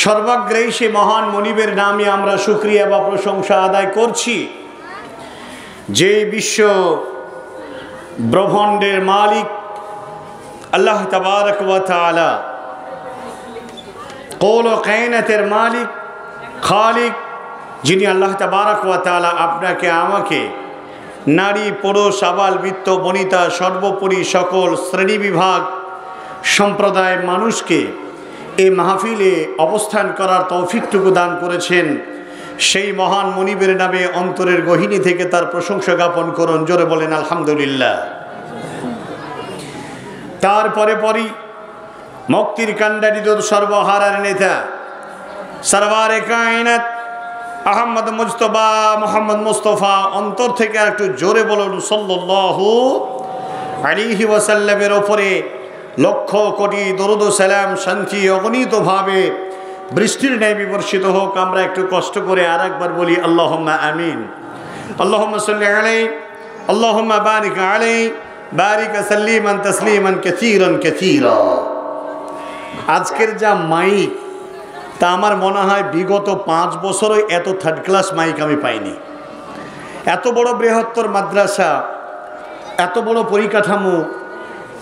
সর্বাগ্রেই সে মহান মনিবের নামে আমরা শুকরিয়া বা প্রশংসা আদায় করছি, যে বিশ্ব ব্রহ্মাণ্ডের মালিক আল্লাহ তাবারক ওয়া তাআলা, কৌল ও কায়নাতের মালিক খালিক, যিনি আল্লাহ তাবারক ওয়া তাআলা আপনাকে আমাকে নারী পুরুষ আবাল বৃদ্ধ বনিতা সর্বোপরি সকল শ্রেণী বিভাগ সম্প্রদায়ের মানুষকে এই মাহফিলে অবস্থান করার তৌফিকটুকু দান করেছেন, সেই মহান মনিবের নামে অন্তরের গহীনি থেকে তার প্রশংসা জ্ঞাপন করুন। জোরে বলেন আলহামদুলিল্লাহ। তারপরে পরই মুক্তির কান্ডারি সর্বহারার নেতা সরওয়ারে কায়নাত আহমদ মুজতবা মোহাম্মদ মুস্তফা, অন্তর থেকে একটু জোরে বলুন সাল্লাল্লাহু আলাইহি ওয়াসাল্লামের ওপরে লক্ষ কোটি দরুদ ও সালাম শান্তি অগণিতভাবে বৃষ্টির ন্যায় বিবর্ষিত হোক। আমরা একটু কষ্ট করে আর একবার বলি আল্লাহুম্মা আমিন। আল্লাহুম্মা সাল্লি আলাইহি আল্লাহুম্মা বারিক আলাইহি বারিক সাল্লিমান তাসলিমান কাসীরান কাসীরা। আজকের যা মাইক, তা আমার মনে হয় বিগত 5 বছরে এত থার্ড ক্লাস মাইক আমি পাইনি। এত বড় বৃহত্তর মাদ্রাসা, এত বড় পরিকাঠামো,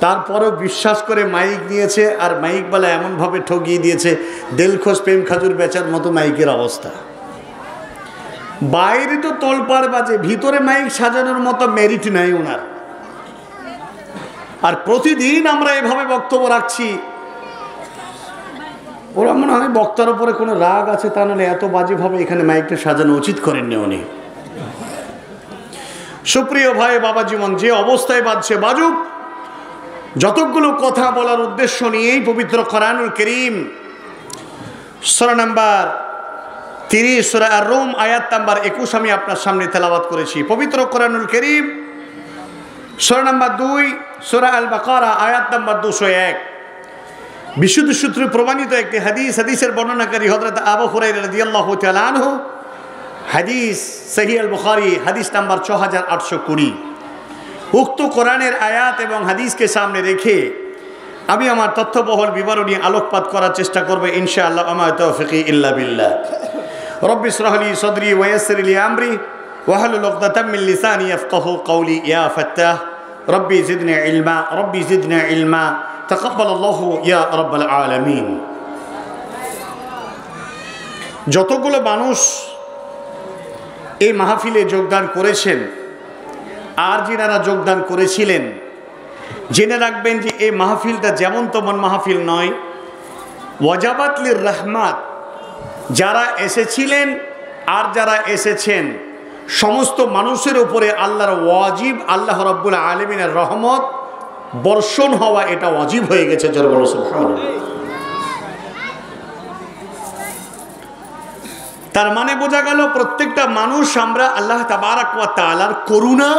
তারপরেও বিশ্বাস করে মাইক নিয়েছে, আর মাইকওয়ালা এমনভাবে ঠকিয়ে দিয়েছে দিলখোশ প্রেম খাজুর বেচার মতো মাইকের অবস্থা। বাইরে তো তোলপাড় বাজে, ভিতরে মাইক সাজানোর মতো মেরিট নাই ওনার। আর প্রতিদিন আমরা এভাবে বক্তব্য রাখছি, ওরা মনে হয় বক্তার উপরে কোনো রাগ আছে, তা নাহলে এত বাজেভাবে এখানে মাইকটা সাজানো উচিত করেননি উনি। সুপ্রিয় ভাই বাবা জীবন, যে অবস্থায় বাজছে বাজুক। যতগুলো কথা বলার উদ্দেশ্য নিয়েই পবিত্র কোরআনুল কারীম সূরা নাম্বার 30 সূরা আর-রুম আয়াত নাম্বার 21 আমি আপনার সামনে তেলাওয়াত করেছি। পবিত্র কোরআনুল কারীম সূরা নাম্বার 2 সূরা আল-বাকারা আয়াত নাম্বার 201 বিশুদ্ধ সূত্রে প্রমাণিত একটি হাদিস। হাদিসের বর্ণনাকারী হযরত আবু হুরায়রা রাদিয়াল্লাহু তাআলা আনহু, হাদিস সহিহ আল-বুখারী হাদিস নাম্বার 6820। উক্ত কোরআনের আয়াত এবং হাদিসকে সামনে রেখে আমি আমার তথ্যবহল বিবরণী আলোকপাত করার চেষ্টা করব ইনশাআল্লাহ। আমা তাওফিকি ইল্লা বিল্লাহ। রব্বি ইশরাহ লি সাদরি ওয়া ইয়াসসির লি আমরি ওয়াহলুল উকদাতাম মিন লিসানি ইয়াফকাহু কওলি। ইয়া ফাত্তাহ রব্বি জিদনি ইলমা রব্বি জিদনি ইলমা তাকাব্বালাল্লাহু ইয়া রাব্বাল আলামিন। যতগুলো মানুষ এই মাহফিলে যোগদান করেছেন আর যিনারা যোগদান করেছিলেন, জেনে রাখবেন যে এই মাহফিলটা যেমন তেমন মাহফিল নয়। ওয়াজাবাত লির রাহমাত, যারা এসেছিলেন আর যারা এসেছেন সমস্ত মানুষের উপরে আল্লাহর ওয়াজিব, আল্লাহ রাব্বুল আলামিনের রহমত বর্ষণ হওয়া, এটা ওয়াজিব হয়ে গেছে। জোরে বলো সুবহানাল্লাহ। তার মানে বোঝা গেল প্রত্যেকটা মানুষ আমরা আল্লাহ তাবারক ওয়া তাআলার করুণা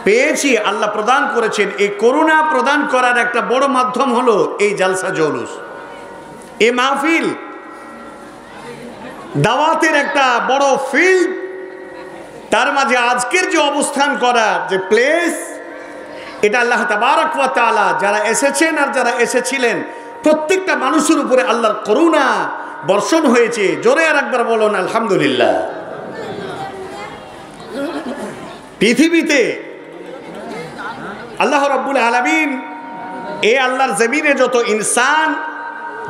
পেয়েছি, আল্লাহ প্রদান করেছেন। এই করুণা প্রদান করার একটা বড় মাধ্যম হলো এই জালসা জৌলুস, এই মাহফিল, দাওয়াতের একটা বড় ফিল্ড। তার মাঝে আজকের যে অবস্থান করার যে প্লেস, এটা আল্লাহ তাবারক ওয়া তাআলা যারা এসেছেন আর যারা এসেছিলেন প্রত্যেকটা মানুষের উপরে আল্লাহর করুণা বর্ষণ হয়েছে। জোরে আর একবার বলুন আলহামদুলিল্লাহ। পৃথিবীতে আল্লাহ রাব্বুল আলামিন এই আল্লাহর জমিনে যত ইনসান,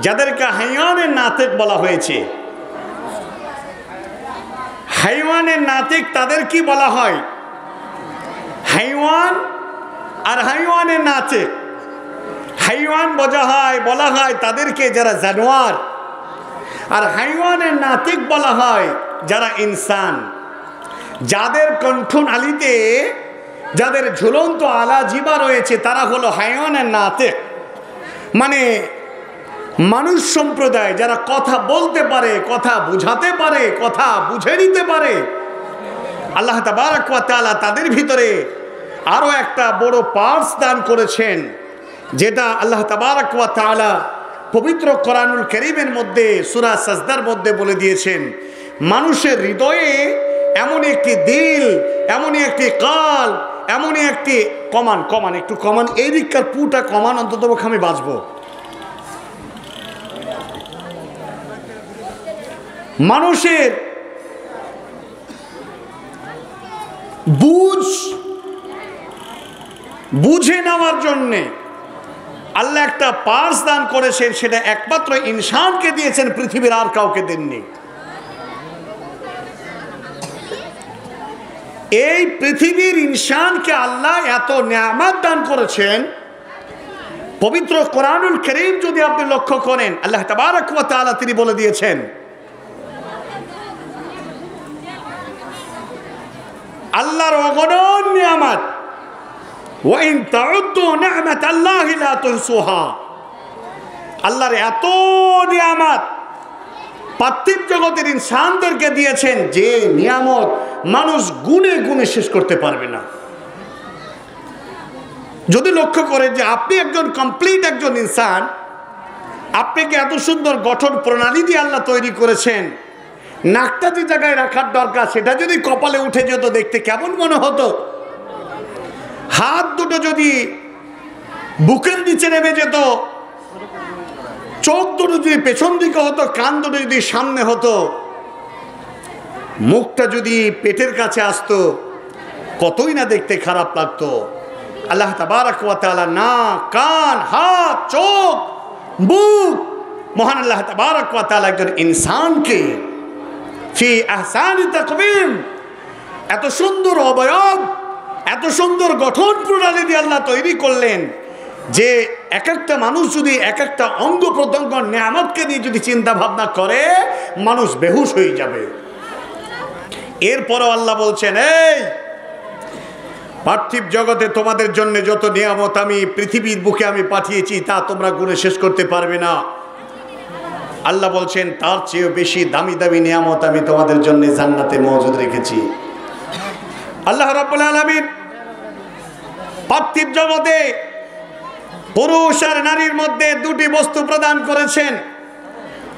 যাদেরকে হাইওয়ানের নাতিক বলা হয়েছে, হাইওয়ানের নাতিক তাদের কি বলা হয়? হাইওয়ান আর হাইওয়ানের নাতিক। হাইওয়ান বলা হয় তাদেরকে যারা জানোয়ার, আর হাইওয়ানের নাতিক বলা হয় যারা ইনসান। যাদের কণ্ঠনালীতে যাদের ঝুলন্ত আলা জিবা রয়েছে তারা হলো হাইওয়ানের নাতিক, মানে মানুষ সম্প্রদায় যারা কথা বলতে পারে, কথা বুঝাতে পারে, কথা বুঝে নিতে পারে। আল্লাহ তাবারক ওয়া তাআলা তাদের ভিতরে আরো একটা বড় পার্টস দান করেছেন, যেটা আল্লাহ তাবারক ওয়া তাআলা পবিত্র কোরআনুল কারীমের মধ্যে সূরা সাজদার মধ্যে বলে দিয়েছেন। মানুষের হৃদয়ে এমন একটি দিল, এমনই একটি কাল, এমনই একটি কমান একটু কমান এই দিককার পুটা কমান অন্তত আমি বাঁচবো। মানুষের বুঝে নেওয়ার জন্যে আল্লাহ একটা পার্স দান করেছেন, সেটা একমাত্র ইনসানকে দিয়েছেন, পৃথিবীর আর কাউকে দেননি। এই পৃথিবীর ইনসানকে আল্লাহ এত নিয়ামত দান করেছেন। পবিত্র কোরআনুল কারীম যদি আপনি লক্ষ্য করেন, আল্লাহ তাবারক ওয়া তাআলা তিনি বলে দিয়েছেন, আল্লাহর অগণন নিয়ামত, ওয়া ইন তাউদ্দু নি'মাতাল্লাহি লা তুহসুহা। আল্লাহর এত নিয়ামত পার্থিব জগতের ইনসানদেরকে দিয়েছেন যে নিয়ামত মানুষ গুণে গুণে শেষ করতে পারবে না। যদি লক্ষ্য করেন যে আপনি একজন কমপ্লিট একজন ইনসান, আপনাকে এত সুন্দর গঠন প্রণালী দিয়ে আল্লাহ তৈরি করেছেন, নাকটা যে জায়গায় রাখার দরকার সেটা যদি কপালে উঠে যেত দেখতে কেমন মনে হতো। হাত দুটো যদি বুকের নিচে নেমে যেত, চোখ দুটো যদি পেছন দিকে হতো, কান দুটো যদি সামনে হতো, মুখটা যদি পেটের কাছে আসতো, কতই না দেখতে খারাপ লাগতো। আল্লাহ তাবারক ওয়া তাআলা নাক, কান, হাত, চোখ, মুখ, মহান আল্লাহ তাবারক ওয়া তাআলা একজন ইনসানকে ফি আহসানি তাকওয়িম, এত সুন্দর অবয়ব, এত সুন্দর গঠন প্রণালী দিয়ে আল্লাহ তৈরি করলেন যে এক একটা মানুষ যদি এক একটা অঙ্গ প্রত্যঙ্গ নিয়ামতকে নিয়ে যদি চিন্তা ভাবনা করে, মানুষ বেহুশ হয়ে যাবে। এরপরও আল্লাহ বলছেন, এই পার্থিব জগতে তোমাদের জন্য যত নিয়ামত আমি পৃথিবীর বুকে আমি পাঠিয়েছি তা তোমরা গুণে শেষ করতে পারবে না। আল্লাহ বলছেন, তার চেয়েও বেশি দামি দামি নিয়ামত আমি তোমাদের জন্য জান্নাতে মজুদ রেখেছি। আল্লাহ রাব্বুল আলামিন পার্থিব জগতে পুরুষ আর নারীর মধ্যে দুটি বস্তু প্রদান করেছেন।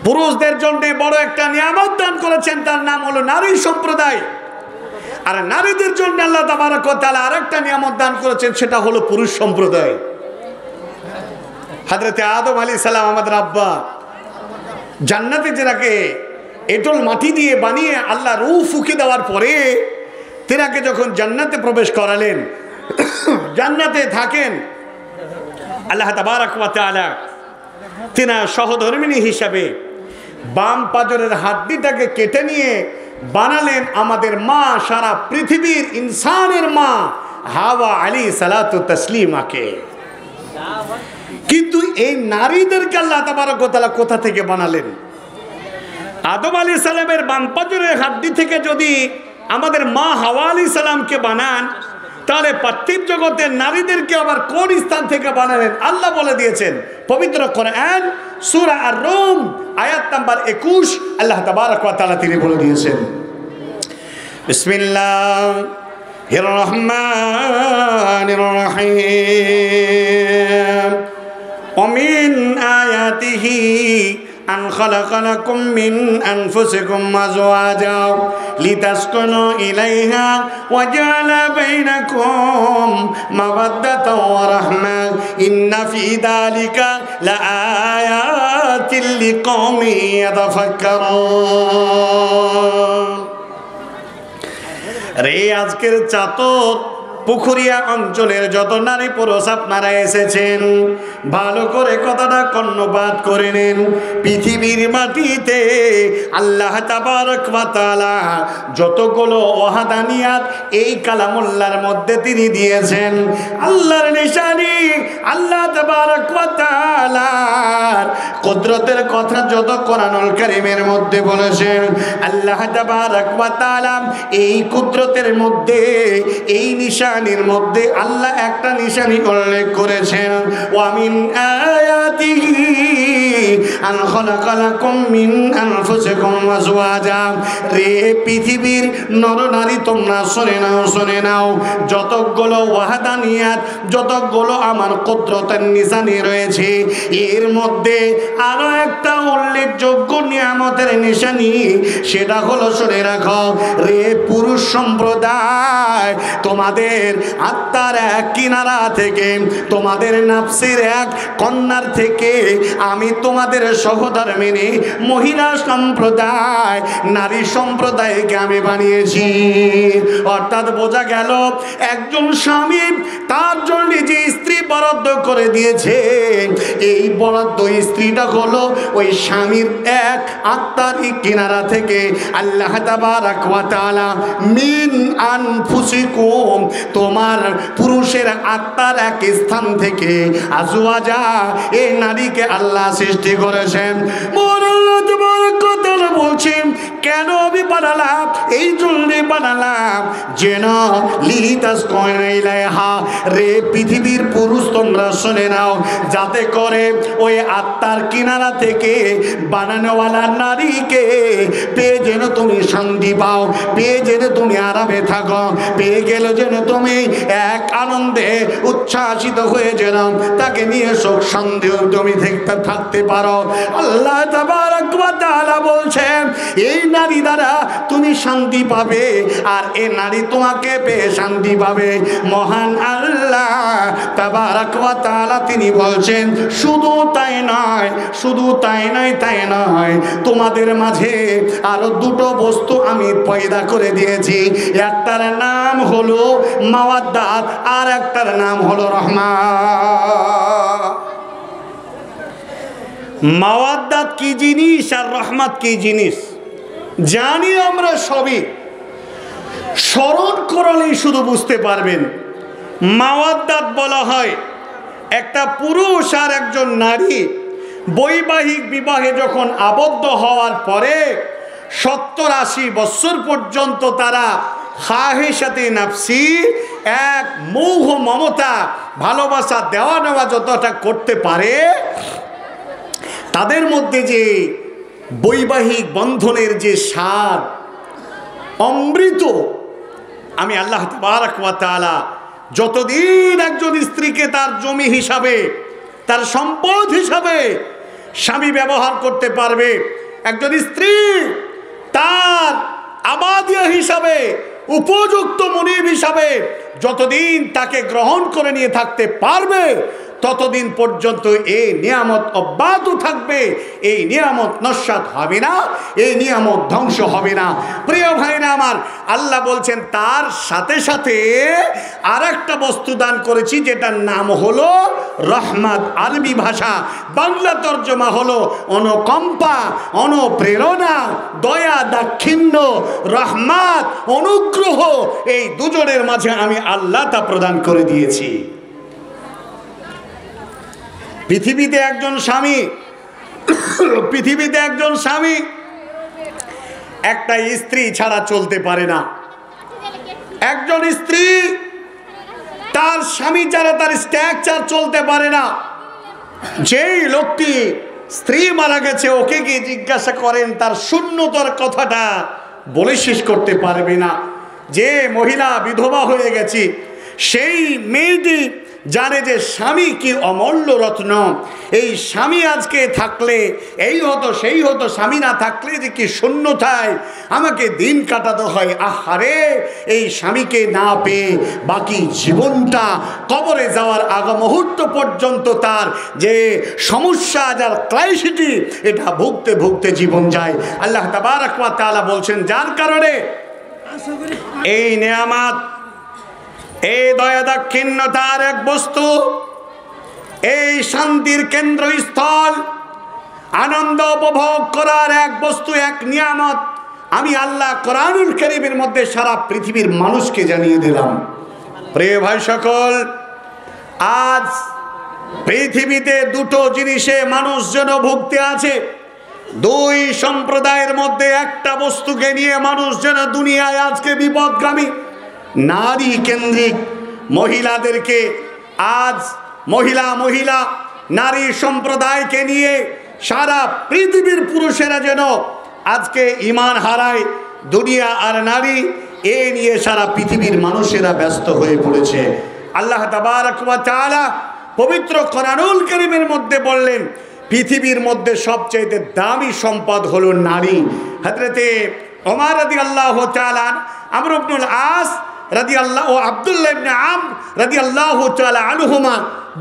পুরুষদের জন্য বড় একটা নিয়ামত দান করেছেন, তার নাম হলো নারী সম্প্রদায়। আর নারীদের জন্য আল্লাহ তাবারক ওয়া তাআলা আরেকটা নিয়ামত দান করেছেন, সেটা হলো পুরুষ সম্প্রদায়। হযরতে আদম আলাইহিস সালাম, আমাদের আব্বা, জান্নাতে যেটাকে এঁটেল মাটি দিয়ে বানিয়ে আল্লাহ রূহ ফুঁকে দেওয়ার পরে তেনাকে যখন জান্নাতে প্রবেশ করালেন, জান্নাতে থাকেন, আল্লাহ তাবারক ওয়া তাআলা তিনা সহধর্মিণী হিসাবে বাম পাজরের হাড্ডিটাকে কেটে নিয়ে বানালেন আমাদের মা, সারা পৃথিবীর ইনসানের মা হাওয়া আলাইহিস সালাতু তাসলিমাকে। কিন্তু এই নারীদেরকে আল্লাহ তাবারক ওয়া তাআলা কোথা থেকে বানালেন? আদম আলাইহিস সালামের বাম পাজরের হাড্ডি থেকে যদি আমাদের মা হাওয়া আলাইহিস সালামকে বানান, তাহলে পার্থিব জগতের নারীদেরকে আবার কোন স্থান থেকে বানালেন? আল্লাহ বলে দিয়েছেন পবিত্র কোরআন সূরা আর-রুম আয়াত নাম্বার 21, আল্লাহ তাবারক ওয়া তাআলা তিনি বলে দিয়েছেন, বিসমিল্লাহির রহমানির রহিম, ওয়া মিন আয়াতিহি أن خلق لكم من أنفسكم أزواجا لتسكنوا إليها وجعل بينكم مودة ورحمة إن في ذلك لآيات لقوم يتفكرون। রে আজকের চাতক পুকুরিয়া অঞ্চলের যত নারী পুরুষ আপনারা এসেছেন, ভালো করে কথাটা কর্ণপাত করে নেন। পৃথিবীর মাটিতে আল্লাহ তাবারক ওয়া তাআলা যতগুলো ওয়াহাদানিয়াত এই কালামুল্লাহর মধ্যে তিনি দিয়েছেন, আল্লাহর নিশানি, আল্লাহ তাবারক ওয়া তাআলার কুদরতের কথা যত কোরআনুল কারীমের মধ্যে বলেছেন, আল্লাহ তাবারক ওয়া তাআলা এই কুদরতের মধ্যে, এই নিশানির মধ্যে আল্লাহ একটা নিশানি উল্লেখ করেছেন, ওয়া মিন আয়াতিহি আন খালাকা লাকুম মিন আনফুসিকুম আজওয়াজা। রে পৃথিবীর নরনারী তোমরা শুনে নাও, শুনে নাও, যতগুলো ওয়াহাদানিয়াত, যতগুলো আমার কুদরতের নিশানি রয়েছে, এর মধ্যে আরো একটা উল্লেখযোগ্য নিয়ামতের নিশানি, সেটা হলো শুনে রাখো রে পুরুষ সম্প্রদায়, তোমাদের আত্মার এক কিনারা থেকে, তোমাদের নাফসের এক কন্যার থেকে আমি তোমাদের সহধর্মিনী মহিলা সম্প্রদায় নারী সম্প্রদায়কে আমি বানিয়েছি। অর্থাৎ বোঝা গেল একজন স্বামী তার জন্য যে স্ত্রী বরাদ্দ করে দিয়েছে, এই বরাদ্দ স্ত্রীটা হলো ওই স্বামীর এক আত্মার কিনারা থেকে। আল্লাহ তাবারাক ওয়া তাআলা মিন আনফুসিকুম, তোমার পুরুষের আত্মার এক স্থান থেকে আজওয়াজা, এই নারীকে আল্লাহ সৃষ্টি করেছেন। বলছেন কেন আমি বানালাম? এই জন্যে বানালাম যেন রে পৃথিবীর পুরুষ তোমরা শুনে নাও, যাতে করে ওই আত্মার কিনারা থেকে বানানোওয়ালা নারীকে পেয়ে যেন তুমি শান্তি পাও, পেয়ে যেন তুমি আরামে থাকো, পেয়ে গেলে যেন তুমি এক আনন্দে উচ্ছ্বাসিত হয়ে যেন তাকে নিয়ে সুখ শান্তি তুমি থাকতে পারো। আল্লাহ তাবারাক ওয়া তাআলা বলছেন এই নারী দ্বারা তুমি শান্তি পাবে, আর এই নারী তোমাকে পেয়ে শান্তি পাবে। মহান আল্লাহ তাবারাক ওয়া তাআলা তিনি বলছেন শুধু তাই নয়, শুধু তাই নয়, তাই নয়, তোমাদের মাঝে আরো দুটো বস্তু আমি পয়দা করে দিয়েছি। একটার নাম হলো মাওয়াদ্দাত, আর একটার নাম হলো রহমত। মাওয়াদ্দাত কি জিনিস আর রহমত কি জিনিস জানি আমরা সবই, স্মরণ করলেই শুধু বুঝতে পারবেন। মাওয়াদ্দাত বলা হয় একটা পুরুষ আর একজন নারী বৈবাহিক বিবাহে যখন আবদ্ধ হওয়ার পরে 70-80 বছর পর্যন্ত তারা খাহিশাতে নাফসি, এক মোহ মমতা ভালোবাসা দেওয়া নেওয়া যতটা করতে পারে, তাদের মধ্যে যে বৈবাহিক বন্ধনের যে স্বাদ অমৃত, আমি আল্লাহ তাবারাক ওয়া তাআলা যতদিন একজন স্ত্রীকে তার জমি হিসাবে, তার সম্পদ হিসাবে স্বামী ব্যবহার করতে পারবে, একজন স্ত্রী তার আবাদিয়া হিসাবে, উপযুক্ত মুনিব হিসাবে যতদিন তাকে গ্রহণ করে নিয়ে থাকতে পারবে, ততদিন পর্যন্ত এই নিয়ামত অব্যাহত থাকবে, এই নিয়ামত নস্যাৎ হবে না, এই নিয়ামত ধ্বংস হবে না। প্রিয় ভাইরা আমার, আল্লাহ বলছেন তার সাথে সাথে আর একটা বস্তু দান করেছি যেটার নাম হলো রহমত। আরবি ভাষা, বাংলা তর্জমা হলো অনুকম্পা, অনুপ্রেরণা, দয়া, দাক্ষিণ্য, রহমত, অনুগ্রহ। এই দুজনের মাঝে আমি আল্লাহ তা প্রদান করে দিয়েছি। পৃথিবীতে একজন স্বামী একটা স্ত্রী ছাড়া চলতে পারে না। একজন স্ত্রী তার স্বামী ছাড়া তার স্ট্রাকচার চলতে পারে না। যেই লোকটি স্ত্রী মারা গেছে ওকে গিয়ে জিজ্ঞাসা করেন, তার শূন্যতার কথাটা বলে শেষ করতে পারবে না। যে মহিলা বিধবা হয়ে গেছে সেই মেয়েটি জানে যে স্বামী কি অমূল্য রত্ন। এই স্বামী আজকে থাকলে এই হতো সেই হতো, স্বামী না থাকলে যে কি শূন্যতায় আমাকে দিন কাটাতে হয়। আহারে, এই স্বামীকে না পেয়ে বাকি জীবনটা কবরে যাওয়ার আগ মুহূর্ত পর্যন্ত তার যে সমস্যা, যার ক্লাইসিটি, এটা ভুগতে ভুগতে জীবন যায়। আল্লাহ তাবারাক ওয়া তাআলা বলছেন যার কারণে এই নিয়ামত, এই দয়া দাক্ষিণ্যতার এক বস্তু, এই শান্তির কেন্দ্রস্থল, আনন্দ উপভোগ করার এক বস্তু, এক নিয়ামত আমি আল্লাহ কোরআনুল কারীমের মধ্যে সারা পৃথিবীর মানুষকে জানিয়ে দিলাম। প্রিয় ভাই সকল, আজ পৃথিবীতে দুটো জিনিসে মানুষ যেন ভুগতে আছে। দুই সম্প্রদায়ের মধ্যে একটা বস্তুকে নিয়ে মানুষ যেন দুনিয়ায় আজকে বিপদগামী। নারী কেন্দ্রিক মহিলাদেরকে আজ মহিলা নারী সম্প্রদায়কে নিয়ে সারা পৃথিবীর পুরুষেরা যেন আজকে ঈমান হারায়। দুনিয়া আর নারী এ নিয়ে সারা পৃথিবীর মানুষেরা ব্যস্ত হয়ে পড়েছে। আল্লাহ তাবারাক ওয়া তাআলা পবিত্র কোরআনুল কারীমের মধ্যে বললেন পৃথিবীর মধ্যে সবচেয়ে দামি সম্পদ হলো নারী। হযরতে ওমর রাদিয়াল্লাহু তাআলা, আমর ইবনুল আস রাদিয়াল্লাহু, আব্দুল্লাহ ইবনে আমর রাদিয়াল্লাহু তাআলা আনহুমা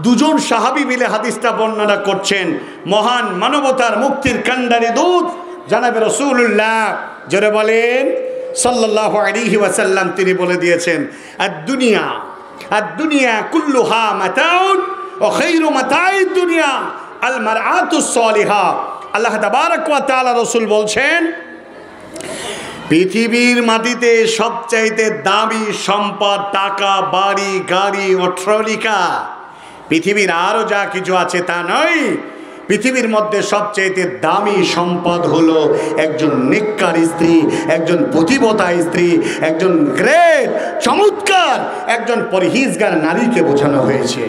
দুজন সাহাবী মিলে হাদিসটা বর্ণনা করছেন। মহান মানবতার মুক্তির কান্ডারি দূত জনাবে রাসূলুল্লাহ জোরে বলেন সাল্লাল্লাহু আলাইহি ওয়াসাল্লাম, তিনি বলে দিয়েছেন আদ-দুনিয়া কুল্লুহা মাতাউন ওয়া খায়রু মাতাইদ দুনিয়া আল মারআতুস সালিহা। আল্লাহ তাবারাক ওয়া তাআলা রাসূল বলছেন, পৃথিবীর মাটিতে সবচাইতে দামি সম্পদ টাকা, বাড়ি, গাড়ি, অট্টালিকা, পৃথিবীর আরো যা কিছু আছে তা নয়। পৃথিবীর মধ্যে সবচাইতে দামি সম্পদ হলো একজন নেককার স্ত্রী, একজন পতিব্রতা স্ত্রী, একজন গ্রেট চমৎকার একজন পরহেজগার নারীকে বোঝানো হয়েছে।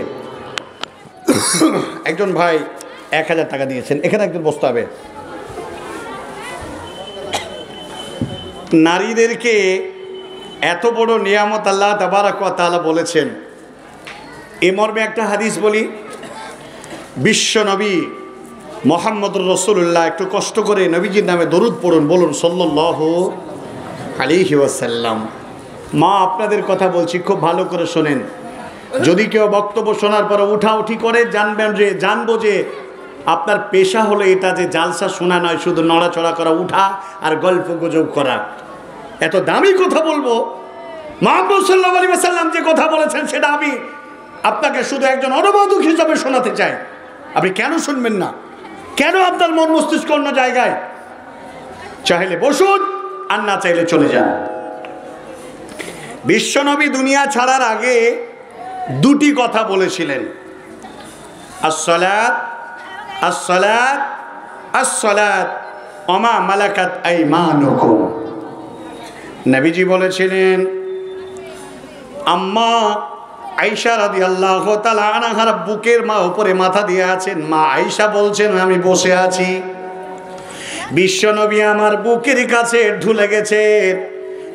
একজন ভাই 1000 টাকা দিয়েছেন, এখানে একজন বসতে হবে। নারীদেরকে এত বড় নিয়ামত আল্লাহ তাবারাক ওয়া তাআলা বলেছেন। এ মর্মে একটা হাদিস বলি, বিশ্ব নবী মুহাম্মদুর রাসূলুল্লাহ, একটু কষ্ট করে নবীজির নামে দরুদ পড়ুন, বলুন সাল্লাল্লাহু আলাইহি ওয়াসাল্লাম। মা, আপনাদের কথা বলছি, খুব ভালো করে শোনেন। যদি কেউ বক্তব্য শোনার পরে উঠাউঠি করে, জানবো যে আপনার পেশা হলো এটা, যে জালসা শোনা নয়, শুধু নড়াচড়া করা, উঠা আর গল্প গুজব করা। এত দামি কথা বলবো, মুহাম্মদ সাল্লাল্লাহু আলাইহি ওয়াসাল্লাম যে কথা বলেছেন সেটা আমি আপনাকে শুধু একজন অনুবাদক হিসাবে শোনাতে চাই। আপনি কেন শুনবেন না? কেন আপনার মন মস্তিষ্ক অন্য জায়গায়? চাইলে বসুন আর না চাইলে চলে যান। বিশ্বনবী দুনিয়া ছাড়ার আগে দুটি কথা বলেছিলেন, আসসালাত আসসালাত আসসালাত ওয়া মা মালাকাত আইমানুকুম। নবীজি বলেছিলেন, আম্মা আয়েশা রাদিয়াল্লাহু তাআলা আনহার বুকের মা উপরে মাথা দিয়ে আছেন। মা আয়েশা বলছেন, আমি বসে আছি, বিশ্বনবী আমার বুকের কাছে ঢুলে গেছে,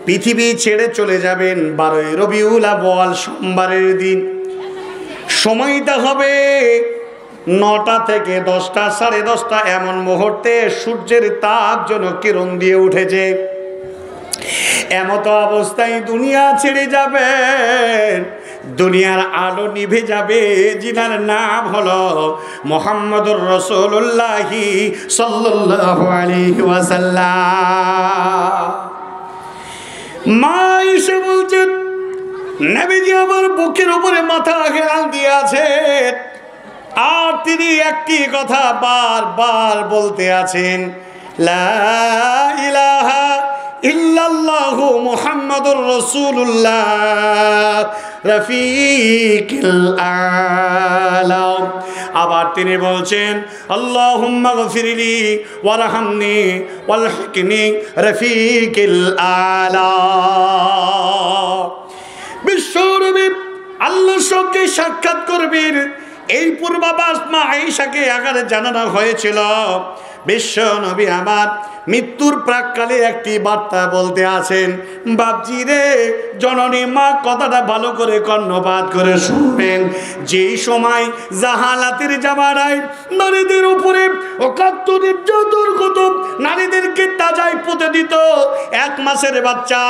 পৃথিবী ছেড়ে চলে যাবেন 12 রবিউল আউয়াল সোমবারের দিন। সময়টা হবে 9টা থেকে 10টা, 10:30, এমন মুহূর্তে সূর্যের তাপ যেন কিরণ দিয়ে উঠেছে। এমত অবস্থায় দুনিয়া ছেড়ে যাবেন, দুনিয়ার আলো নিভে যাবে, যিনার নাম হলো মুহাম্মদুর রাসূলুল্লাহ সাল্লাল্লাহু আলাইহি ওয়াসাল্লাম। মা এসে বলছেন, নবীজি আমার বুকের উপরে মাথা হেলান দিয়ে আছেন, আর তিনি একটি কথা বারবার বলতে আছেন, লা ইলাহা ইল্লাল্লাহু মুহাম্মাদুর রাসূলুল্লাহ রফিকুল আলা। আবার তিনি বলছেন, আল্লাহুম্মা গফিরলি ওয়ারহামনি ওয়ালহিকনি রফিকুল আলা। বিশ্বনবী আল্লাহর সঙ্গে সাক্ষাৎ করবেন, এই পূর্বাভাস মা আয়েশাকে আগে জানানো হয়েছিল। বিশ্ব নবী আমার মৃত্যুর প্রাককালে একটি বার্তা বলতে আছেন, বাপজি রে, জননী মা, কথাটা ভালো করে কর্ণপাত করে শুনবেন। যেই সময় জাহালাতের জামানায় নারীদের উপরে অকাত্য নির্যাতন হতো, নারীদেরকে তাজাই পুঁতে দিত, 1 মাসের বাচ্চা,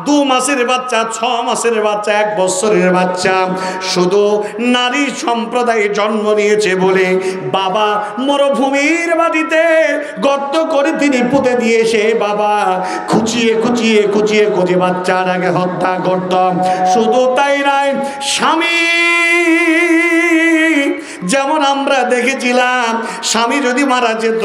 2 মাসের বাচ্চা, 6 মাসের বাচ্চা, 1 বছরের বাচ্চা, শুধু নারী সম্প্রদায় জন্ম নিয়েছে বলে বাবা মরুভূমির মাটিতে গর্ত করে তিনি পুঁতে দিয়ে সে বাবা খুঁচিয়ে খুঁচিয়ে খুঁচিয়ে খুঁচিয়ে বাচ্চাটাকে হত্যা করত। শুধু তাই নয়, স্বামী যেমন আমরা দেখেছিলাম, স্বামী যদি মারা যেত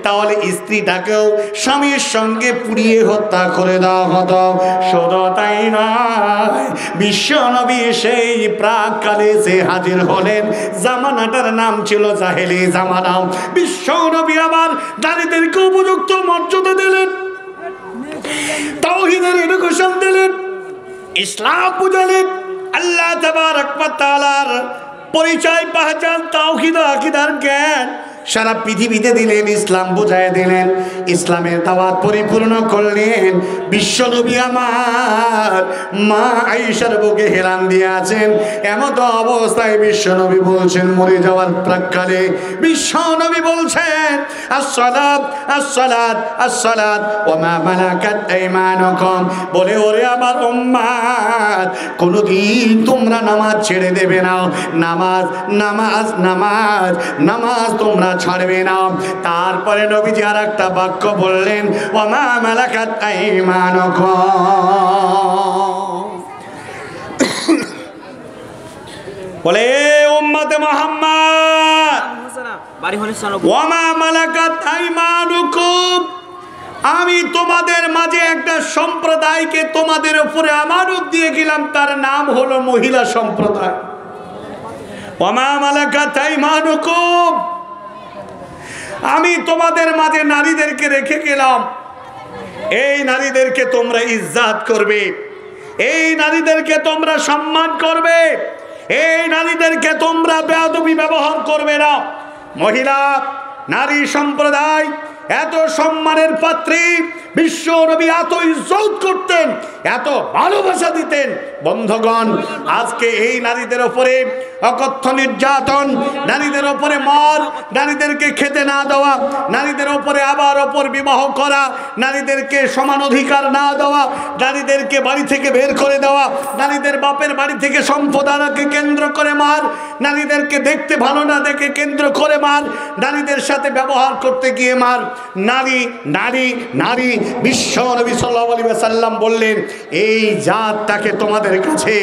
তাহলে স্ত্রীটাকেও স্বামীর সঙ্গে পুড়িয়ে হত্যা করে দেওয়া হতো। শুধু তাই নয়, বিশ্বনবী সেই প্রাককালে সে হাজির হলেন, জামানাটার নাম ছিল জাহেলি জামানা। বিশ্বনবী আবার নারীদেরকে উপযুক্ত মর্যাদা দিলেন, তাওহীদের এডুকেশন দিলেন, ইসলাম বুঝালেন, আল্লাহ তাবারক ওয়া তাআলার পরিচয় পাহচান, তাওহীদ আকীদার জ্ঞান সারা পৃথিবীতে দিলেন, ইসলাম বুঝায় দিলেন, ইসলামের দাওয়াত পরিপূর্ণ করলেন। বিশ্বনবী আমার মা আয়েশার বুকে হেলান দিয়ে আছেন। এমত অবস্থায় বিশ্বনবী বলছেন, মরে যাওয়ার প্রাক্কালে বিশ্বনবী বলছেন, আসসালাত আসসালাত আসসালাত ওয়া মা মালাকাত আইমানুকুম, বলে ওরে আমার উম্মত, কোনদিন তোমরা নামাজ ছেড়ে দেবে না, নামাজ নামাজ নামাজ নামাজ তোমরা ছাড়বে না। তারপরে নবীজি আর একটা বাক্য বললেন, ওয়া মা মালাকাত আইমানুকুম, বলে উম্মতে মুহাম্মদ ওয়া মা মালাকাত আইমানুকুম, আমি তোমাদের মাঝে একটা সম্প্রদায়কে তোমাদের উপরে আমানত দিয়ে গেলাম, তার নাম হলো মহিলা সম্প্রদায়। ওয়া মা মালাকাত আইমানুকুম, আমি তোমাদের মাঝে নারীদেরকে রেখে গেলাম, এই নারীদেরকে তোমরা ইজ্জত করবে, এই নারীদেরকে তোমরা সম্মান করবে, এই নারীদেরকে তোমরা বেয়াদবি ব্যবহার করবে না। মহিলা নারী সম্প্রদায় এত সম্মানের পাত্রী, বিশ্ব নবী এত ইজ্জত করতেন, এত ভালোবাসা দিতেন। বন্ধুগণ, আজকে এই নারীদের উপরে অকথ্য নির্যাতন, নারীদের উপরে মার, নারীদেরকে খেতে না দেওয়া, নারীদের উপরে আবার অপর বিবাহ করা, নারীদেরকে সমান অধিকার না দেওয়া, নারীদেরকে বাড়ি থেকে বের করে দেওয়া, নারীদের বাপের বাড়ি থেকে সম্পদ আনাকে কেন্দ্র করে মার, নারীদেরকে দেখতে ভালো না দেখে কেন্দ্র করে মার, নারীদের সাথে ব্যবহার করতে গিয়ে মার। নারী নারী নারী, বিশ্ব নবী সাল্লাল্লাহু আলাইহি ওয়াসাল্লাম বললেন, এই জাতটাকে তোমাদের কাছে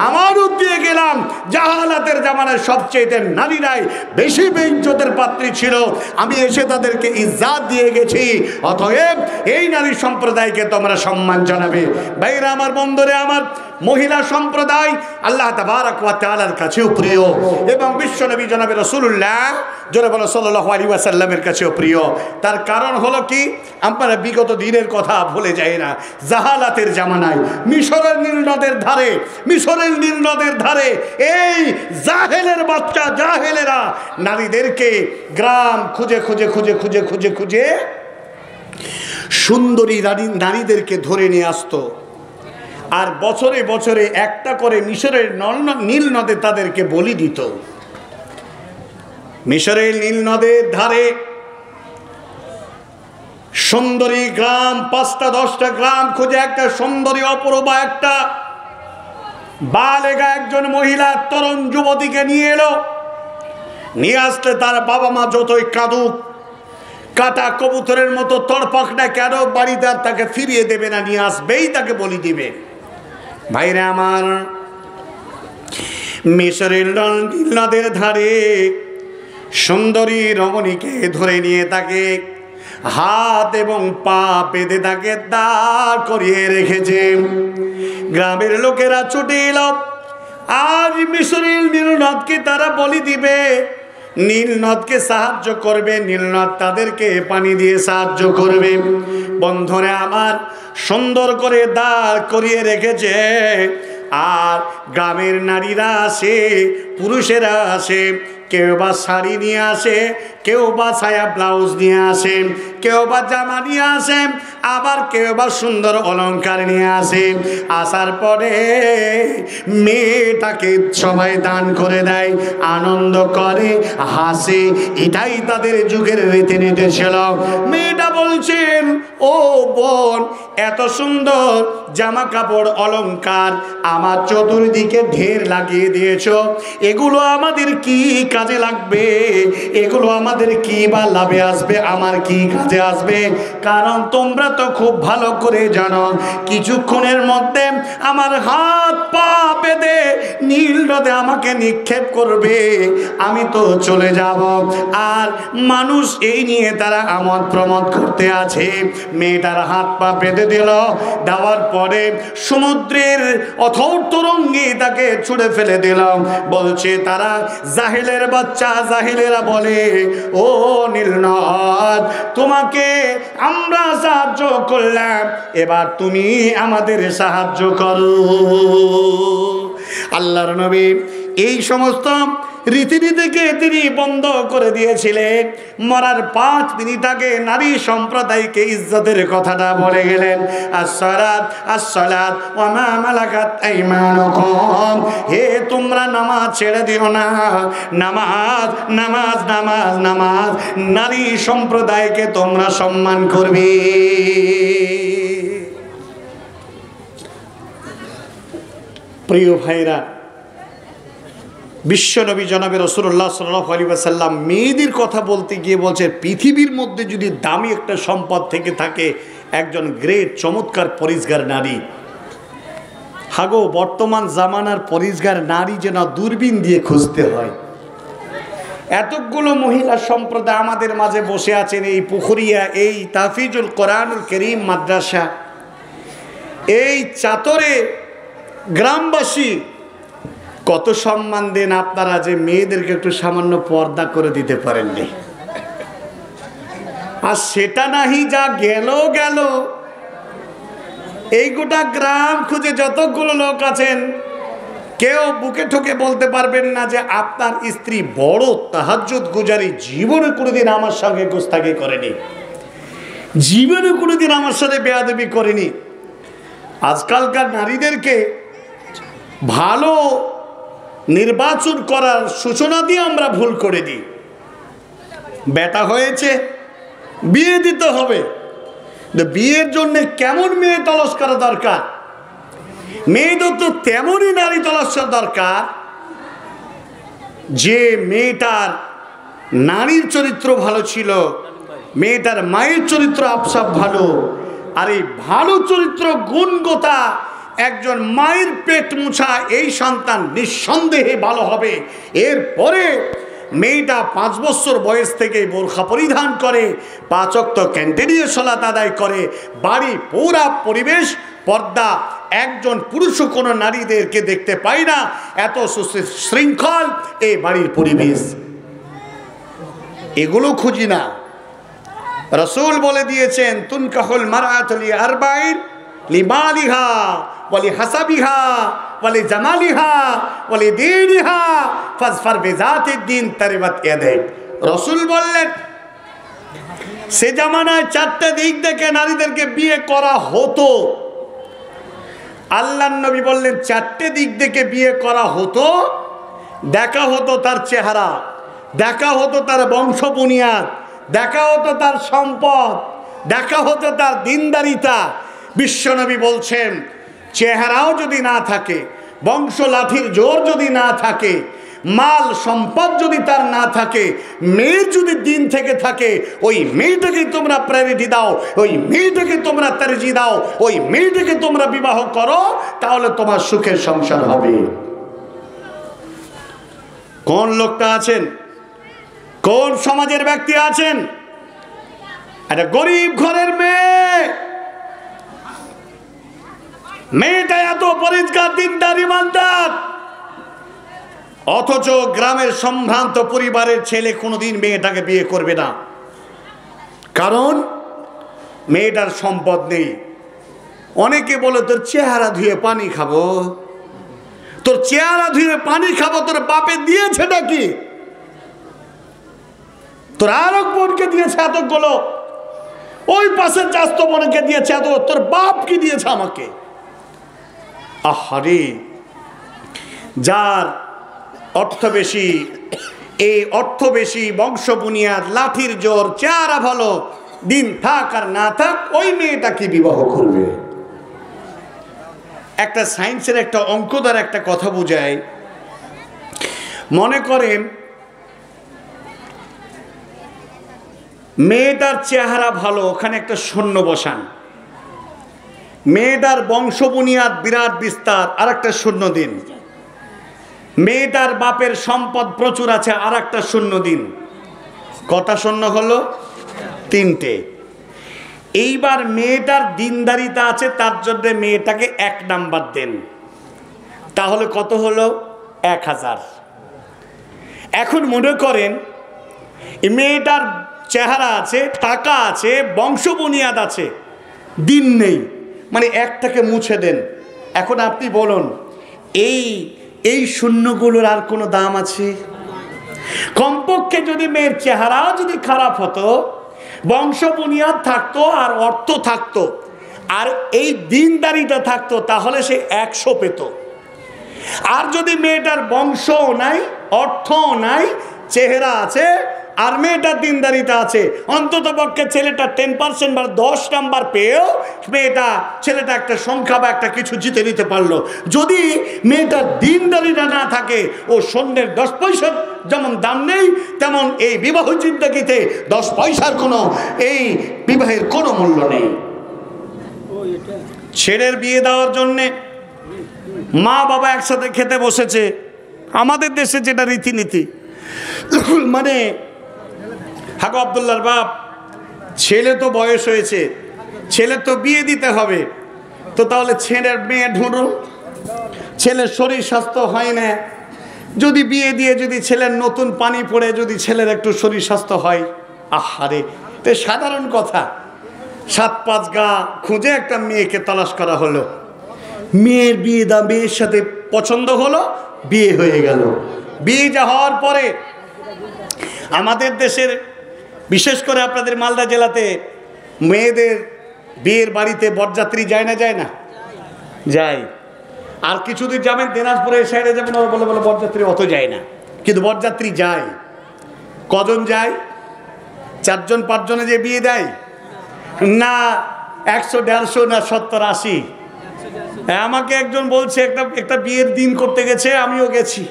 আমানত দিয়ে গেলাম। জাহালাতের জামানায় সবচেয়ে নারীরাই বেশি বেইজ্জতের পাত্রী ছিল, আমি এসে তাদেরকে ইজ্জত দিয়ে গেছি, অতএব এই নারী সম্প্রদায়কে তোমরা সম্মান জানাবে। ভাইরা আমার, বন্ধুরে আমার, মহিলা সম্প্রদায় আল্লাহ তাবারক ওয়া তাআলার কাছেও প্রিয় এবং বিশ্বনবী জনাবে রাসূলুল্লাহ সাল্লাল্লাহু আলাইহি ওয়াসাল্লামের কাছেও প্রিয়। তার কারণ হলো কি, আমরা বিগত দিনের কথা ভুলে যাই না। জাহালাতের জামানায় মিশরের নীল নদের ধারে, মিশরের নীল নদের ধারে এই জাহেলের বাচ্চা জাহেলেরা নারীদেরকে গ্রাম খুঁজে খুঁজে খুঁজে খুঁজে খুঁজে খুঁজে সুন্দরী নারীদেরকে ধরে নিয়ে আসতো, আর বছরে বছরে একটা করে মিশরের নীল নদে তাদেরকে বলি দিত। মিশরের নীল নদের ধারে সুন্দরী গ্রাম, 5টা 10টা গ্রাম খুঁজে একটা সুন্দরী অপরূপা একটা বালেগা একজন মহিলা তরুণ যুবতীকে নিয়ে এলো। নিয়ে আসলে তার বাবা মা যতই কাঁদুক, কাটা কবুতরের মতো তড়পাক না কেন, বাড়িতে আর তাকে ফিরিয়ে দেবে না, নিয়ে আসবেই, তাকে বলি দিবে। ভাইরা আমার, মিশরের নীল নদের ধারে সুন্দরী রমণীকে ধরে নিয়ে তাকে হাত এবং পা বেঁধে তাকে দাঁড় করিয়ে রেখেছে। গ্রামের লোকেরা ছুটে এলো, আজ মিশরের নীলনদকে তারা বলি দিবে, নীলনদকে সাহায্য করবে, নীলনদ তাদেরকে পানি দিয়ে সাহায্য করবে। বন্ধুরা আমার, সুন্দর করে দাঁড় করিয়ে রেখেছে। আর গ্রামের নারীরা আসে, পুরুষেরা আসে, কেউ বা শাড়ি নিয়ে আসে, কেউ বা ছায়া ব্লাউজ নিয়ে আসে, কেউ বা জামা নিয়ে আসে, আবার কেউ বা সুন্দর অলংকার নিয়ে আসে। আসার পরে মেয়েটাকে সবাই দান করে দেয়, আনন্দ করে, হাসে, এটাই তাদের যুগের রীতিনীতি ছিল। মেয়েটা বলছেন, ও বোন, এত সুন্দর জামা কাপড় অলংকার আমার চতুর্দিকে ঢের লাগিয়ে দিয়েছ, এগুলো আমাদের কি কাজে লাগবে? এগুলো আমাদের কি বা লাভে আসবে? আমার কি কাজে আসবে? কারণ তোমরা তো খুব ভালো করে জানো, কিছুক্ষণের মধ্যে আমার হাত পা বেঁধে নীল নদে আমাকে নিক্ষেপ করবে, আমি তো চলে যাব। আর মানুষ এই নিয়ে তারা আমোদ প্রমোদ করতে আছে। মেয়েটার হাত পা বেঁধে দিল, দেওয়ার পরে সমুদ্রের অথই তরঙ্গে তাকে ছুঁড়ে ফেলে দিল। বলছে তারা, জাহেলের বাচ্চা জাহেলেরা বলে, ও নীলনদ, তোমাকে আমরা সাহায্য করলাম, এবার তুমি আমাদের সাহায্য করো। আল্লাহর নবী এই সমস্ত রীতিনীতিকে তিনি বন্ধ করে দিয়েছিলেন। মরার 5 মিনিট আগে নারী সম্প্রদায়কে ইজ্জতের কথাটা বলে গেলেন, আসসালাত আসসালাত ওয়া মা মালাকাত আইমানুকুম, হে তোমরা নামাজ ছেড়ে দিও না, নামাজ নামাজ নামাজ নামাজ, নারী সম্প্রদায়কে তোমরা সম্মান করবে। প্রিয় ভাইরা, বিশ্বনবী জনাবে রাসূলুল্লাহ সাল্লাল্লাহু আলাইহি ওয়াসাল্লাম মেয়েদের কথা বলতে গিয়ে বলছেন, পৃথিবীর মধ্যে যদি দামি একটা সম্পদ থেকে থাকে একজন গ্রেট চমৎকার পরিষ্কার নারী। হাগো, বর্তমান জামানার পরিষ্কার নারী যেন দূরবীন দিয়ে খুঁজতে হয়। এতগুলো মহিলা সম্প্রদায় আমাদের মাঝে বসে আছেন এই পুখুরিয়া, এই তাহফিজুল কোরআনুল কারীম মাদ্রাসা, এই চাতরে গ্রামবাসী কত সম্মান দেন আপনারা, যে মেয়েদেরকে একটু সামান্য পর্দা করে দিতে পারেননি। আর সেটা নাহি যা গেল গেল, এই গোটা গ্রাম খুঁজে যতগুলো লোক আছেন কেউ বুকে ঠুকে বলতে পারবেন না যে আপনার স্ত্রী বড় তাহাজ্জুদ গুজারি, জীবনে কোনোদিন আমার সঙ্গে গোস্তাকি করেনি, জীবনে কোনোদিন আমার সাথে বেয়াদবি করেনি। আজকালকার নারীদেরকে ভালো নির্বাচন করার সূচনা দিয়ে আমরা ভুল করে দিই। বেটা হয়েছে, বিয়ে দিতে হবে, বিয়ের জন্য কেমন মেয়ে তলাশ করা দরকার, মেয়েদের তো তেমনই নারী তলাশ করা দরকার যে মেয়েটার নারীর চরিত্র ভালো ছিল, মেয়েটার মায়ের চরিত্র আপসাপ ভালো। আর এই ভালো চরিত্র গুণগতা একজন মায়ের পেট মুছা এই সন্তান নিঃসন্দেহে ভালো হবে। এরপরে মেয়েটা 5 বছর বয়স থেকে বোরখা পরিধান করে, 5 ওয়াক্ত ক্যান্টিনিয়ে সালাত আদায় করে, বাড়ি পুরা পরিবেশ পর্দা, একজন পুরুষও কোনো নারীদেরকে দেখতে পায় না, এত সুশৃঙ্খল এই বাড়ির পরিবেশ। এগুলো খুঁজি না। রাসূল বলে দিয়েছেন, তুনকাহুল মারআতু লিআরবাইন, লিমালিহা ওয়া লিহাসাবিহা ওয়া লিজামালিহা ওয়া লিদীনিহা ফাজফার বিযাতিদ দ্বীন তারিবাত ইয়াদাক। রাসূল বললেন, সে জামানায় 4টে দিক দেখে নারীদেরকে বিয়ে করা হতো। আল্লাহর নবী বললেন 4টে দিক দেখে বিয়ে করা হতো। দেখা হতো তার চেহারা, দেখা হতো তার বংশ বুনিয়াদ, দেখা হতো তার সম্পদ, দেখা হতো তার দিনদারিতা। বিশ্বনবী বলছেন, চেহারাও যদি না থাকে, বংশ লাঠির জোর যদি না থাকে, মাল সম্পদ যদি তার না থাকে, মেয়ের যদি দিন থেকে থাকে, ওই মেয়েটাকে তোমরা প্রায়োরিটি দাও, ওই মেয়েটাকে তোমরা তারজি দাও, ওই মেয়েটাকে তোমরা বিবাহ করো, তাহলে তোমার সুখের সংসার হবে। কোন লোকটা আছেন, কোন সমাজের ব্যক্তি আছেন, একটা গরিব ঘরের মেয়ে, মেয়েটা এত পরিষ্কার দিনদার ইমানদার, অথচ গ্রামের সম্ভ্রান্ত পরিবারের ছেলে কোনোদিন মেয়েটাকে বিয়ে করবে না, কারণ মেয়েটার সম্পদ নেই। অনেকে বলে, তোর চেহারা ধুয়ে পানি খাবো, তোর চেহারা ধুয়ে পানি খাবো, তোর বাপে দিয়েছেটা কি? তোর আরো বোনকে দিয়েছে এতগুলো, ওই পাশের চাস্ত বোনকে দিয়েছে এত, তোর বাপ কি দিয়েছে আমাকে? আহারে, যার অর্থ বেশি, এই অর্থ বেশি, বংশ বুনিয়াদ, লাঠির জোর, চেহারা ভালো, দিন থাক আর না থাক, ওই মেয়েটা কি বিবাহ করবে? একটা সায়েন্সের একটা অঙ্ক দ্বারা একটা কথা বোঝায়। মনে করেন মেয়েটার চেহারা ভালো, ওখানে একটা শূন্য বসান, মেয়েটার বংশ বুনিয়াদ বিরাট বিস্তার, আর একটা শূন্য দিন, মেয়েটার বাপের সম্পদ প্রচুর আছে, আর একটা শূন্য দিন। কটা শূন্য হলো? 3টে। এইবার মেয়েটার দিনদারিতা আছে, তার জন্য মেয়েটাকে 1 নাম্বার দেন, তাহলে কত হলো? 1000। এখন মনে করেন মেয়েটার চেহারা আছে, টাকা আছে, বংশ বুনিয়াদ আছে, দিন নেই, মানে 1টাকে মুছে দেন। এখন আপনি বলুন, এই শূন্যগুলোর আর কোনো দাম আছে? কমপক্ষে যদি মেয়ের চেহারাও যদি খারাপ হতো, বংশ বুনিয়াদ থাকতো আর অর্থ থাকতো আর এই দিনদারিটা থাকতো, তাহলে সে 100 পেত। আর যদি মেয়েটার বংশও নাই, অর্থও নাই, চেহারা আছে আর মেয়েটার দিনদারিতা আছে, অন্তত পক্ষে ছেলেটা 10% বা 10 নাম্বার পেয়েও ছেলেটা একটা সংখ্যা বা একটা কিছু জিতে নিতে পারলো। যদি মেয়েটার দিনদারিতা না থাকে, ও স্বর্ণের 10 পয়সার যেমন দাম নেই, তেমন এই বিবাহ জিন্দেগিতে 10 পয়সার কোনো, এই বিবাহের কোনো মূল্য নেই। ছেলের বিয়ে দেওয়ার জন্যে মা বাবা একসাথে খেতে বসেছে। আমাদের দেশে যেটা রীতিনীতি, মানে হাগো আব্দুল্লাহর বাপ, ছেলে তো বয়স হয়েছে, ছেলে তো বিয়ে দিতে হবে, তো তাহলে ছেলের মেয়ে ঢুঁড়ো। ছেলের শরীর স্বাস্থ্য হয় না, যদি বিয়ে দিয়ে যদি ছেলের নতুন পানি পড়ে যদি ছেলের একটু শরীর স্বাস্থ্য হয়, আহারে, তো সাধারণ কথা। 7-5 গা খুঁজে একটা মেয়েকে তালাশ করা হলো, মেয়ের বিয়ে মেয়ের সাথে পছন্দ হলো, বিয়ে হয়ে গেল। বিয়ে যা হওয়ার পরে আমাদের দেশের, বিশেষ করে আপনাদের মালদা জেলাতে মেয়েদের বিয়ের বাড়িতে বরযাত্রী যায় না? যায় না? যায়। আর কিছুদিন যাবেন দিনাজপুরের সাইডে যাবেন, ওরা বলে বলে বরযাত্রী অত যায় না, কিন্তু বরযাত্রী যায়। কজন যায়? 4-5 জনে যে বিয়ে দেয় না, 100-150 না 70-80। আমাকে একজন বলছে একটা বিয়ের দিন করতে গেছে, আমিও গেছি।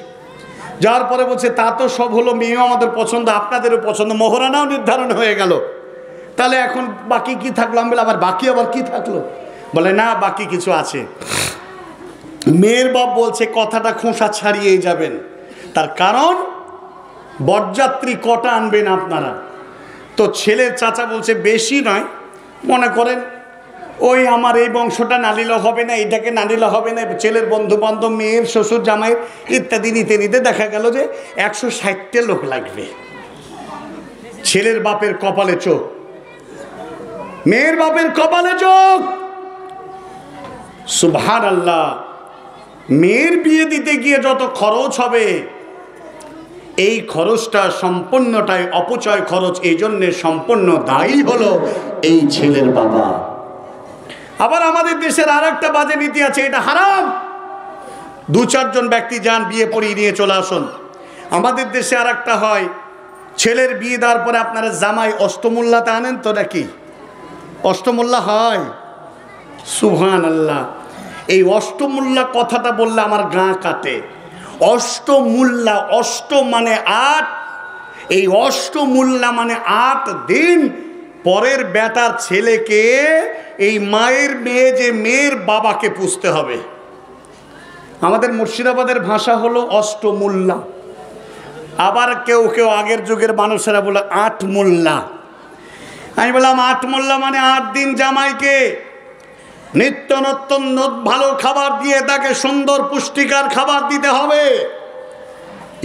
যাওয়ার পরে বলছে তা তো সব হলো, মেয়েও আমাদের পছন্দ, আপনাদেরও পছন্দ, মোহরানাও নির্ধারণ হয়ে গেল, তাহলে এখন বাকি কি থাকলো? আমি বলে আবার বাকি আবার কি থাকলো? বলে না, বাকি কিছু আছে। মেয়ের বাপ বলছে কথাটা খোঁসা ছাড়িয়েই যাবেন, তার কারণ বরযাত্রী কটা আনবেন আপনারা? তো ছেলের চাচা বলছে বেশি নয়, মনে করেন ওই আমার এই বংশটা না নিলে হবে না, এটাকে না নিলে হবে না, ছেলের বন্ধু বান্ধব, মেয়ের শ্বশুর জামাইয়ের ইত্যাদি নিতে নিতে দেখা গেল যে 160টা লোক লাগবে। ছেলের বাপের কপালে চোখ, মেয়ের বাপের কপালে চোখ। সুবহানাল্লাহ। মেয়ের বিয়ে দিতে গিয়ে যত খরচ হবে, এই খরচটা সম্পূর্ণটাই অপচয় খরচ, এই জন্যে সম্পূর্ণ দায়ী হলো এই ছেলের বাবা। আবার আমাদের দেশের আর একটা বাজে নীতি আছে, এটা হারাম। 2-4 জন ব্যক্তি যান, বিয়ে পড়িয়ে নিয়ে চলে আসুন। আমাদের দেশে আর একটা হয়, ছেলের বিয়ে দেওয়ার পরে আপনারা জামাই অষ্টমূল্যাতে আনেন তো নাকি? অষ্টমূল্যা হয়? সুবহানাল্লাহ। এই অষ্টমূল্যা কথাটা বললে আমার গা কাটে। অষ্টমূল্যা, অষ্ট মানে 8, এই অষ্টমূল্যা মানে 8 দিন পরের বেটার ছেলেকে এই মায়ের মেয়ে যে মেয়ের বাবাকে পুষতে হবে। আমাদের মুর্শিদাবাদের ভাষা হলো অষ্টমূল্যা। আবার কেউ কেউ আগের যুগের মানুষেরা বলে 8 মোল্লা। আমি বললাম 8 মোল্লা মানে 8 দিন জামাইকে নিত্য নতুন ভালো খাবার দিয়ে তাকে সুন্দর পুষ্টিকর খাবার দিতে হবে।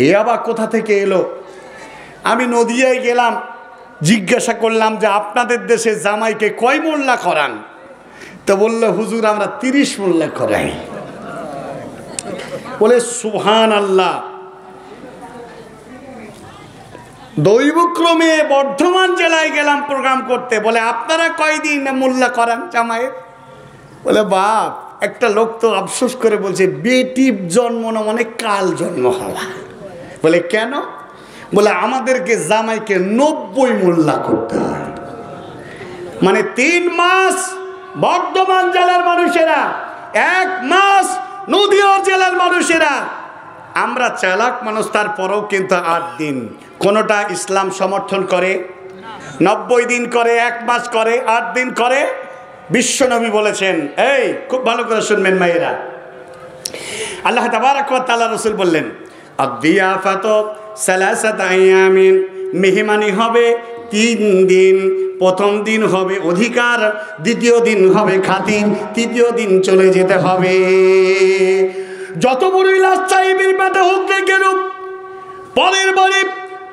এ আবার কোথা থেকে এলো? আমি নদিয়ায় গেলাম, জিজ্ঞাসা করলাম যে আপনাদের দেশে জামাইকে কয় মোল্লা করান? তো বললো হুজুর আমরা 30 মোল্লা করাই। বলে সুবহানাল্লাহ। দৈবক্রমে বর্ধমান জেলায় গেলাম প্রোগ্রাম করতে, বলে আপনারা কয়দিন মোল্লা করান জামাইয়ের? বলে বাপ, একটা লোক তো আফসোস করে বলছে বেটির জন্ম না মানে কাল জন্ম হওয়া। বলে কেন? বলে আমাদেরকে জামাইকে 90 মোল্লা করতে হয়। মানে 3 মাস বর্ধমান জেলার মানুষেরা, 1 মাস নদীয়া জেলার মানুষেরা। আমরা চালাক মানুষ, তারপরেও কিন্তু 8 দিন। কোনোটা ইসলাম সমর্থন করে? 90 দিন করে, 1 মাস করে, 8 দিন করে। বিশ্বনবী বলেছেন, এই খুব ভালো করে শুনবেন মায়েরা, আল্লাহ তাবারক ওয়া তাআলা রাসূল বললেন আদ-দিয়াফাতু সালাসাতু আইয়ামিন, মেহমানি হবে 3 দিন। প্রথম দিন হবে অধিকার, দ্বিতীয় দিন হবে খাতির, তৃতীয় দিন চলে যেতে হবে। যত বড়ই লাশ চাইবির পেটে হোক না কেন, পরের বারে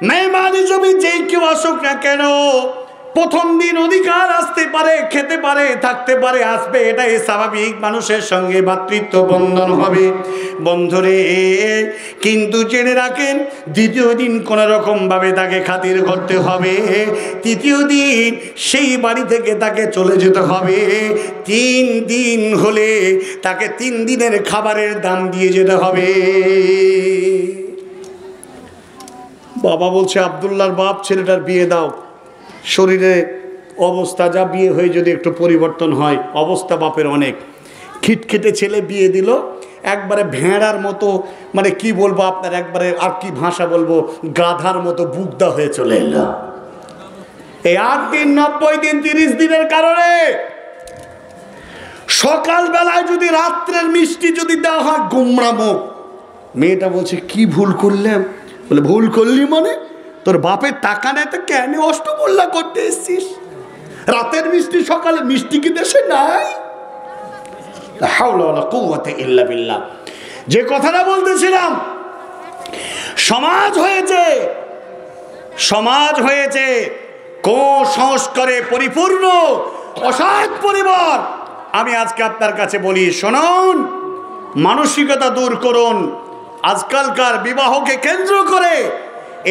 মেহমানি জমি যেই কেউ আসুক না কেন, প্রথম দিন অধিকার আসতে পারে, খেতে পারে, থাকতে পারে, আসবে, এটাই স্বাভাবিক। মানুষের সঙ্গে ভ্রাতৃত্ব বন্ধন হবে বন্ধুরে। কিন্তু জেনে রাখেন, দ্বিতীয় দিন কোনো রকম ভাবে তাকে খাতির করতে হবে। তৃতীয় দিন সেই বাড়ি থেকে তাকে চলে যেতে হবে। 3 দিন হলে তাকে 3 দিনের খাবারের দাম দিয়ে যেতে হবে। বাবা বলছে, আব্দুল্লাহর বাপ, ছেলেটার বিয়ে দাও। শরীরে অবস্থা যা, বিয়ে হয়ে যদি একটু পরিবর্তন হয়। অবস্থা বাপের অনেক, খিটখিটে ছেলে বিয়ে দিল, একবারে ভেড়ার মতো, মানে কি বলবো আপনার, একবারে আর কি ভাষা বলবো, গাধার মতো বুকদা হয়ে চলে এলো। এই 8 দিন, 90 দিন, 30 দিনের কারণে সকালবেলায় যদি রাত্রের মিষ্টি যদি দেওয়া হয়, গুমরা মুখ। মেয়েটা বলছে, কি ভুল করলাম? বলে, ভুল করলি মানে? তোর বাপের টাকা নেই তো কেন অষ্টমূল্যা করতে এসছিস? রাতের মিষ্টি সকালে মিষ্টি কি দেশে নাই? লা হাওলা ওয়ালা কুওয়াতা ইল্লা বিল্লাহ। যে কথাটা বলতেছিলাম, সমাজ হয়েছে কুসংস্কারে পরিপূর্ণ, অসৎ পরিবার। আমি আজকে আপনার কাছে বলি, শুনুন, মানসিকতা দূর করুন। আজকালকার বিবাহকে কেন্দ্র করে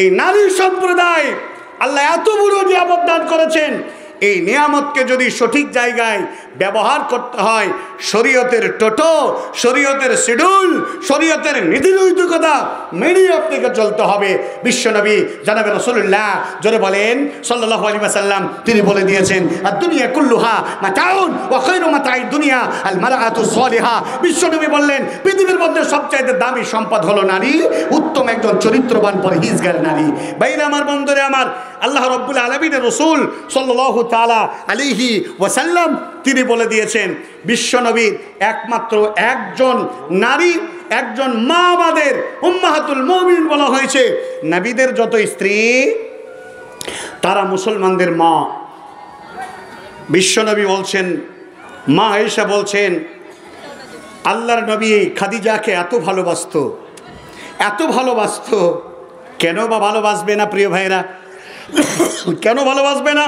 এই নারী সম্প্রদায় আল্লাহ এত বড় নিয়ামত দান করেছেন। এই নিয়ামতকে যদি সঠিক জায়গায় ব্যবহার করতে হয়, শরীয়তের টোটো, শরীয়তের শিডিউল, শরীয়তের নীতিনৈতিকতা মেনে আপনাকে চলতে হবে। বিশ্বনবী জনাবে রাসূলুল্লাহ জোরে বলেন সাল্লাল্লাহু আলাইহি ওয়াসাল্লাম, তিনি বলে দিয়েছেন, আদ-দুনিয়া কুল্লুহা মাতাউন ওয়া খায়রু মাতাঈদ দুনিয়া আল মারআতু সালিহা। বিশ্বনবী বললেন, পৃথিবীর মধ্যে সবচাইতে দামি সম্পদ হলো নারী, উত্তম একজন চরিত্রবান পরহেজগার নারী। ভাইরা আমার, বন্ধুরা আমার, আল্লাহ রাব্বুল আলামিনের রাসূল সাল্লাল্লাহু তাআলা আলাইহি ওয়াসাল্লাম তিনি বলে দিয়েছেন, বিশ্বনবীর একমাত্র একজন নারী, একজন মা আমাদের উম্মাহাতুল মুমিনিন বলা হয়েছে। নবীদের যত স্ত্রী তারা মুসলমানদের মা। বিশ্বনবী বলছেন, মা আয়েশা বলছেন, আল্লাহর নবী খাদিজাকে এত ভালোবাসতো। কেন বা ভালোবাসবে না প্রিয় ভাইরা? কেন ভালোবাসবে না?